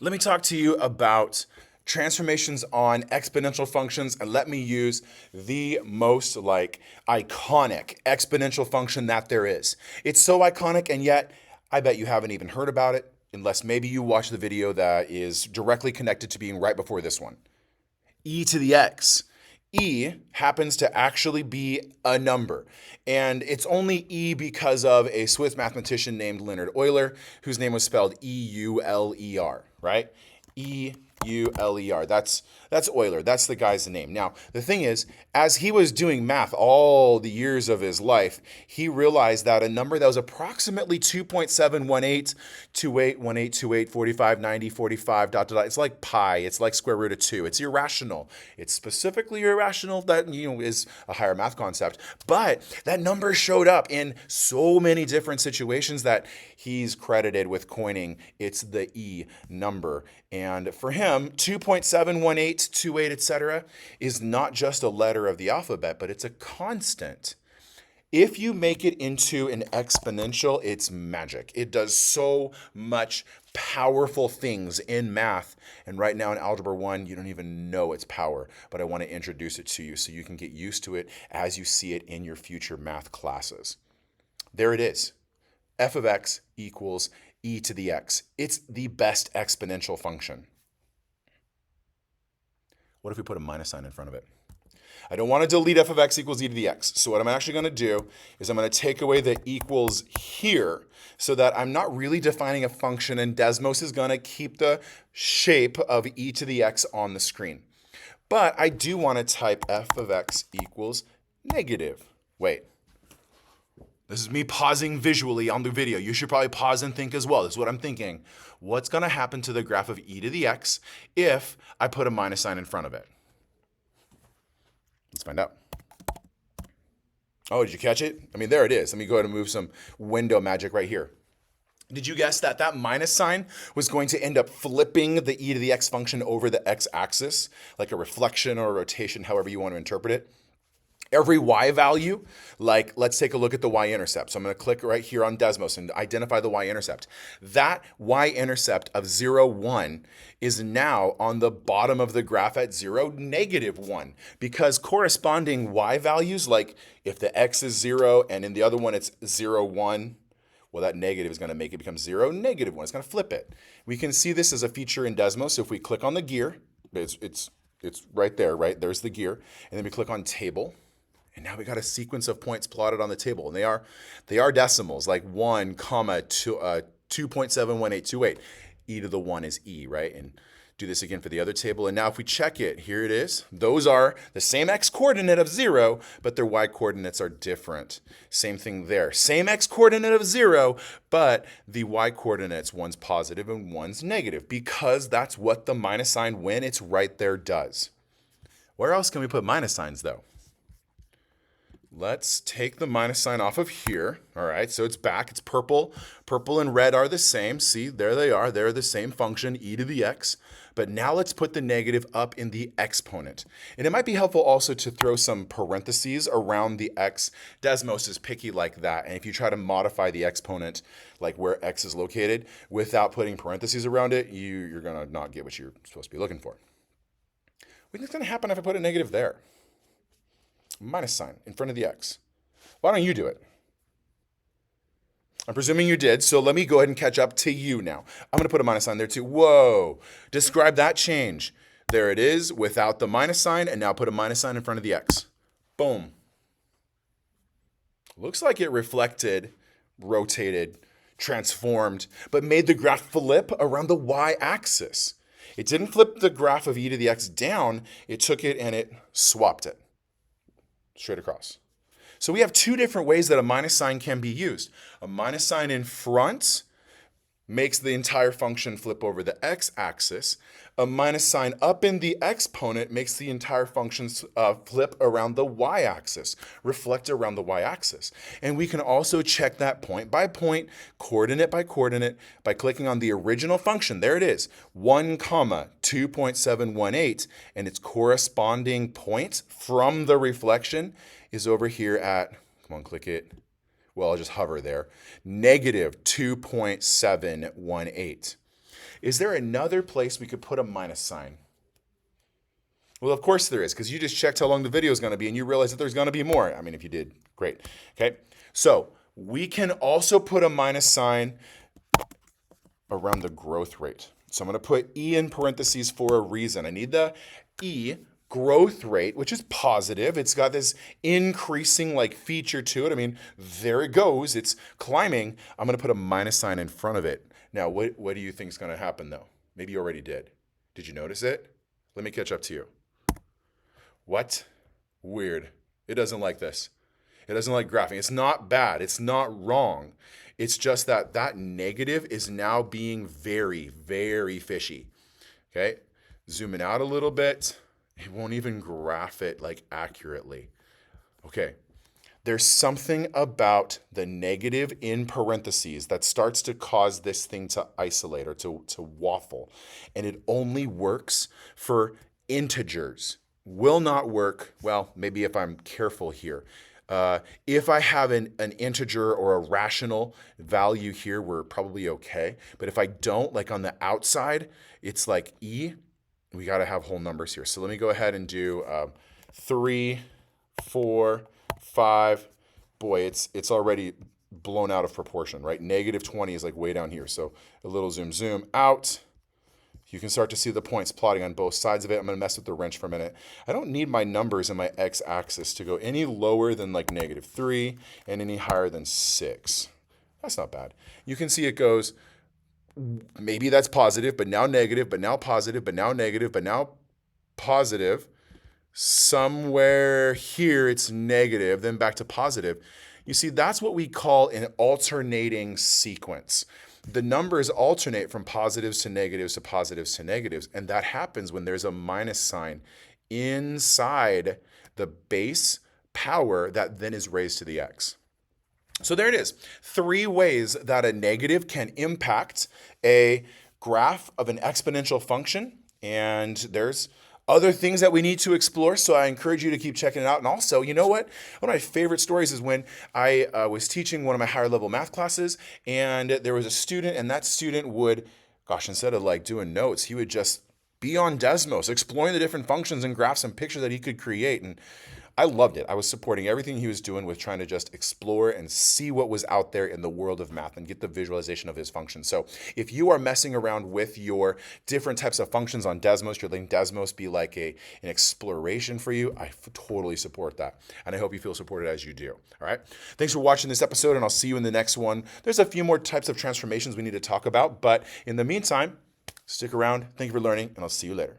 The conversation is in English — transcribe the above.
let me talk to you about transformations on exponential functions, and let me use the most iconic exponential function that there is. It's so iconic, and yet I bet you haven't even heard about it unless maybe you watch the video that is directly connected to being right before this one. E to the x. E happens to actually be a number. And it's only E because of a Swiss mathematician named Leonhard Euler, whose name was spelled E-U-L-E-R, right? E-U-L-E-R. That's Euler. That's the guy's name. Now, the thing is, as he was doing math all the years of his life, he realized that a number that was approximately 2.718, 28, 18, 28, 45, 90, 45, dot, dot, dot. It's like pi. It's like square root of 2. It's irrational. It's specifically irrational. That, is a higher math concept. But that number showed up in so many different situations that he's credited with coining it's the E number. And for him, 2.718, 28, etc., is not just a letter of the alphabet, but it's a constant. If you make it into an exponential, it's magic. It does so much powerful things in math. And right now in Algebra 1, you don't even know its power, but I want to introduce it to you so you can get used to it as you see it in your future math classes. There it is. F of x equals e to the x. It's the best exponential function. What if we put a minus sign in front of it? I don't want to delete f of x equals e to the x. So what I'm actually going to do is I'm going to take away the equals here so that I'm not really defining a function, and DESMOS is going to keep the shape of e to the x on the screen. But I do want to type f of x equals negative. Wait. This is me pausing visually on the video. You should probably pause and think as well. This is what I'm thinking. What's going to happen to the graph of e to the x if I put a minus sign in front of it? Let's find out. Oh, did you catch it? I mean, there it is. Let me go ahead and move some window magic right here. Did you guess that that minus sign was going to end up flipping the e to the x function over the x-axis, like a reflection or a rotation, however you want to interpret it? Every y value, like let's take a look at the y-intercept. So I'm going to click right here on DESMOS and identify the y-intercept. That y-intercept of 0, 1 is now on the bottom of the graph at 0, negative 1, because corresponding y values, like if the x is 0 and in the other one it's 0, 1, well, that negative is going to make it become 0, negative 1. It's going to flip it. We can see this as a feature in DESMOS. So if we click on the gear, it's right there, right? There's the gear. And then we click on table. And now we got a sequence of points plotted on the table, and they are decimals, like 1, 2.71828. E to the 1 is e, right? And do this again for the other table. And now if we check it, here it is. Those are the same x coordinate of 0, but their y coordinates are different. Same thing there. Same x coordinate of 0, but the y coordinates, one's positive and one's negative, because that's what the minus sign, when it's right there, does. Where else can we put minus signs, though? Let's take the minus sign off of here. All right, so it's back. It's purple. Purple and red are the same. See, there they are. They're the same function, e to the x. But now let's put the negative up in the exponent. And it might be helpful also to throw some parentheses around the x. DESMOS is picky like that. And if you try to modify the exponent, like where x is located, without putting parentheses around it, you're going to not get what you're supposed to be looking for. What's going to happen if I put a negative there? Minus sign in front of the x. Why don't you do it? I'm presuming you did, so let me go ahead and catch up to you now. I'm going to put a minus sign there too. Whoa. Describe that change. There it is without the minus sign, and now put a minus sign in front of the x. Boom. Looks like it reflected, rotated, transformed, but made the graph flip around the y-axis. It didn't flip the graph of e to the x down. It took it and it swapped it straight across. So we have two different ways that a minus sign can be used. A minus sign in front makes the entire function flip over the x-axis. A minus sign up in the exponent makes the entire function flip around the y-axis, reflect around the y-axis. And we can also check that point by point, coordinate by coordinate, by clicking on the original function. There it is, 1, 2.718, and its corresponding point from the reflection is over here at, come on, click it. Well, I'll just hover there, negative 2.718. Is there another place we could put a minus sign? Well, of course there is, because you just checked how long the video is going to be and you realize that there's going to be more. I mean, if you did, great. Okay, so we can also put a minus sign around the growth rate. So I'm going to put E in parentheses for a reason. I need the E growth rate, which is positive. It's got this increasing like feature to it. I mean, there it goes. It's climbing. I'm going to put a minus sign in front of it. Now, what do you think is going to happen though? Maybe you already did. Did you notice it? Let me catch up to you. What? Weird. It doesn't like this. It doesn't like graphing. It's not bad. It's not wrong. It's just that that negative is now being very, very fishy. Okay? Zooming out a little bit. It won't even graph it like accurately. Okay. There's something about the negative in parentheses that starts to cause this thing to isolate or to waffle. And it only works for integers. Will not work, well, maybe if I'm careful here. If I have an integer or a rational value here, we're probably okay. But if I don't, like on the outside, it's like E. We got to have whole numbers here. So let me go ahead and do 3, 4, 5. Boy, it's already blown out of proportion, right? Negative 20 is like way down here. So a little zoom out. You can start to see the points plotting on both sides of it. I'm going to mess with the wrench for a minute. I don't need my numbers in my x-axis to go any lower than like -3 and any higher than 6. That's not bad. You can see it goes, maybe that's positive, but now negative, but now positive, but now negative, but now positive. Somewhere here it's negative, then back to positive. You see, that's what we call an alternating sequence. The numbers alternate from positives to negatives to positives to negatives, and that happens when there's a minus sign inside the base power that then is raised to the x. So there it is. 3 ways that a negative can impact a graph of an exponential function, and there's other things that we need to explore, so I encourage you to keep checking it out. And also, you know what? One of my favorite stories is when I was teaching one of my higher level math classes, and there was a student, and that student would, gosh, instead of like doing notes, he would just be on DESMOS, exploring the different functions and graphs and pictures that he could create. And I loved it. I was supporting everything he was doing with trying to just explore and see what was out there in the world of math and get the visualization of his functions. So if you are messing around with your different types of functions on DESMOS, you're letting DESMOS be like an exploration for you, I totally support that. And I hope you feel supported as you do. All right. Thanks for watching this episode, and I'll see you in the next one. There's a few more types of transformations we need to talk about, but in the meantime, stick around. Thank you for learning, and I'll see you later.